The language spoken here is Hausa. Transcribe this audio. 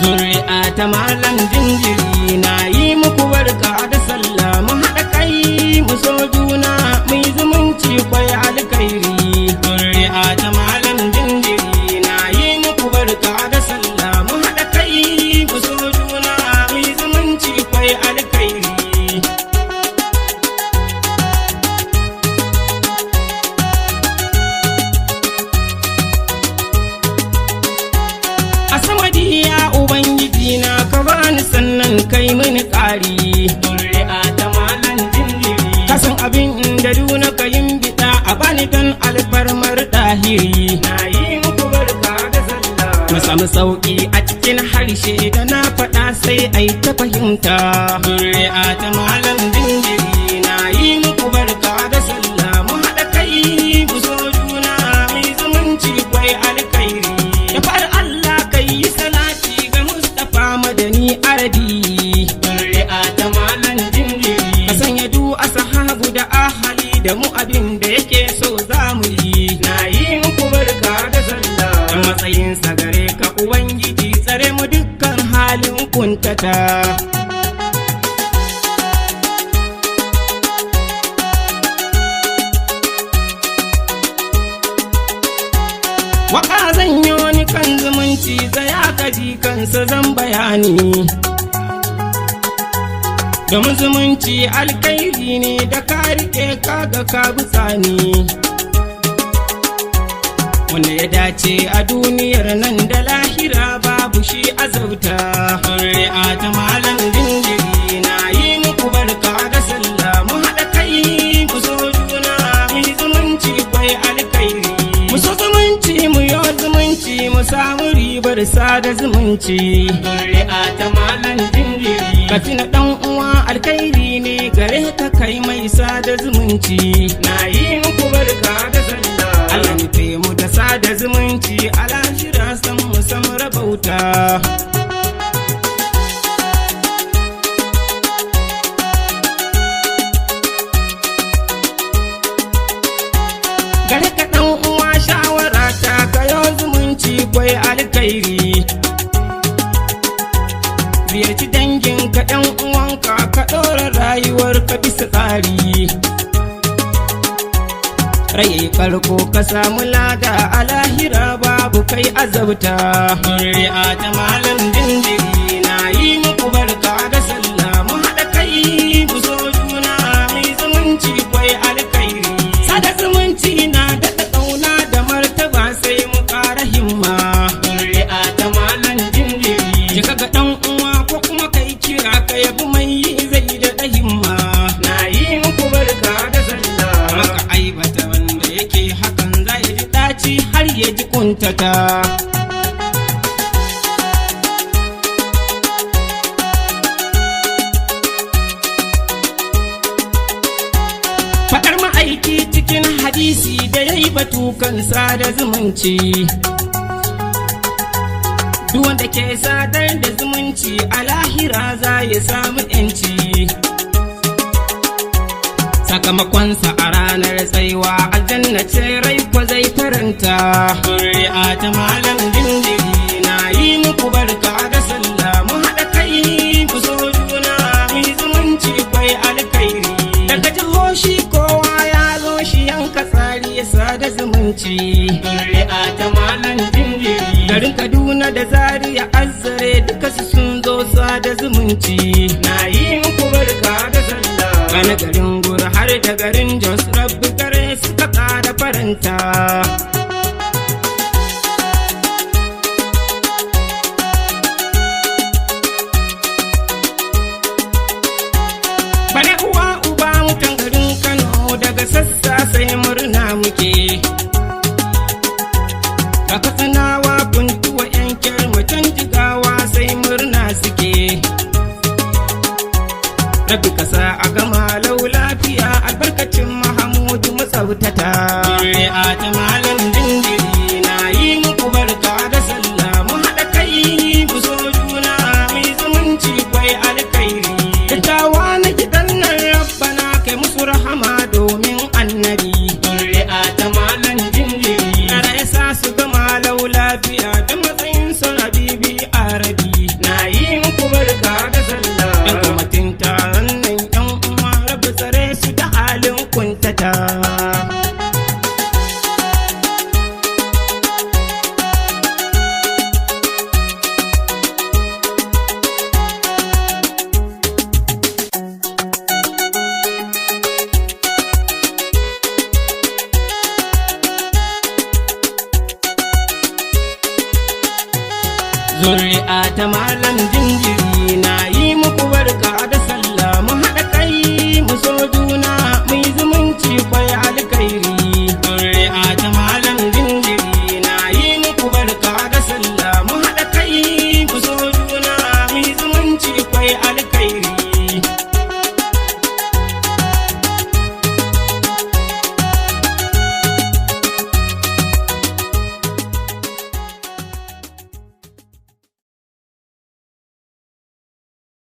Zuri'a ta malam jinjiri na yi muku barka da sallah, mu haɗa kai mu so juna mu yi zumunci kwai alkhairi. Zuri'a ta malam jinjiri na yi muku barka da sallah, mu haɗa kai mu so juna mu yi zumunci kwai alkhairi. Ubangiji na ka bani sannan kai mini ƙari. Zuri'a ta malam jinjiri ka san abin da duna ka yin bida a bani don alfarmar ɗahiri. Na yi muku barka da sallah, mu samu sauƙi a cikin harshe da na faɗa sai ai ta fahimta. Zuri'a ta malam jinjiri na yi muku barka da sallah, mu haɗa kai mu so juna mu yi zumunci kwai alkhairi. Da fara Allah kai salati madani arabi. Zuri'a ta malam jinjiri ka sanya du ashabu da ahali da mu abin da yake so za mu yi. Na yi muku barka da sallah, dan matsayin sa gare ka ubangiji tsare mu dukkan halin kuntata. Waka zan yi wani kan zumunci tsaya ka ji kansa zan bayani. Domin zumunci alkairi ne da ka riƙe kaga ka butsani. Wanda ya dace a duniyar nan da lahira babu shi azauta. Zuri'a ta malam jinjiri na yi muku barka da sallah, mu haɗa kai mu so juna mu yi zumunci kwai alkairi. Mu so zumunci mu yi zumunci mu samu ribar sada zumunci. Zuri'a ta malam jinjiri ka tuna ɗan uwa alkhairi ne gare ka kai mai sada zumunci. Na yi muku barka da sallah, Allah nufe mu da sada zumunci a lahira san mu samu rabauta. Gare ka ɗan uwa shawara ta kayo zumunci kwai alkhairi. Ziyarci danginka ɗan uwanka ka ɗora rayuwar ka bisa tsari. Raye karko ka samu lada a lahira babu kai azabta. Zuri'a ta malam jinjiri na yi muku barka da sallah, mu haɗa kai mu so juna mu yi zumunci kwai alkhairi. Sada zumunci na daɗa ƙauna da martaba sai mu ƙara himma. Zuri'a ta malam jinjiri ka ga ɗan uwa ko kuma kai kira ka yabi mai yi zai daɗa himma. Na yi muku barka da sallah, maka aibata wanda yake hakan za ya ji ɗaci har ya ji kuntata. Faɗar ma'aiki cikin hadisi da ya yi batu kan sada zumunci. Duk wanda ke sadar da zumunci a lahira za ya samu ‘yanci. Sakamakonsa a ranar tsaiwa aljanna ce rai ko zai faranta. Zuri'a ta malam jinjiri na yi muku barka da sallah, mu haɗa kai mu so juna mu yi zumunci kwai alkhairi. Daga jihohi kowa ya zo shi yanka tsari ya sada zumunci. Zuri'a ta malam jinjiri garin Kaduna da Zaria Azzare duka su sun zo sada zumunci. Na yi muku barka da sallah, kana garin Gura har da garin Jos rabbi kare suka ƙara faranta. Bane uwa uba mutan garin Kano daga sassa sai murna muke. Ka Katsinawa Funtuwa yankin mutan Jigawa sai murna suke. Rabbi kasa a gama lau lafiya albarkacin Mahamudu matsautata. Zuri'a ta malam jinjiri na yi muku barka da sallah, mu haɗa kai mu so juna mu yi zumunci kwai alkhairi. Dattawa na gidan nan zuri'a ta malam jinjiri na yi muku barka da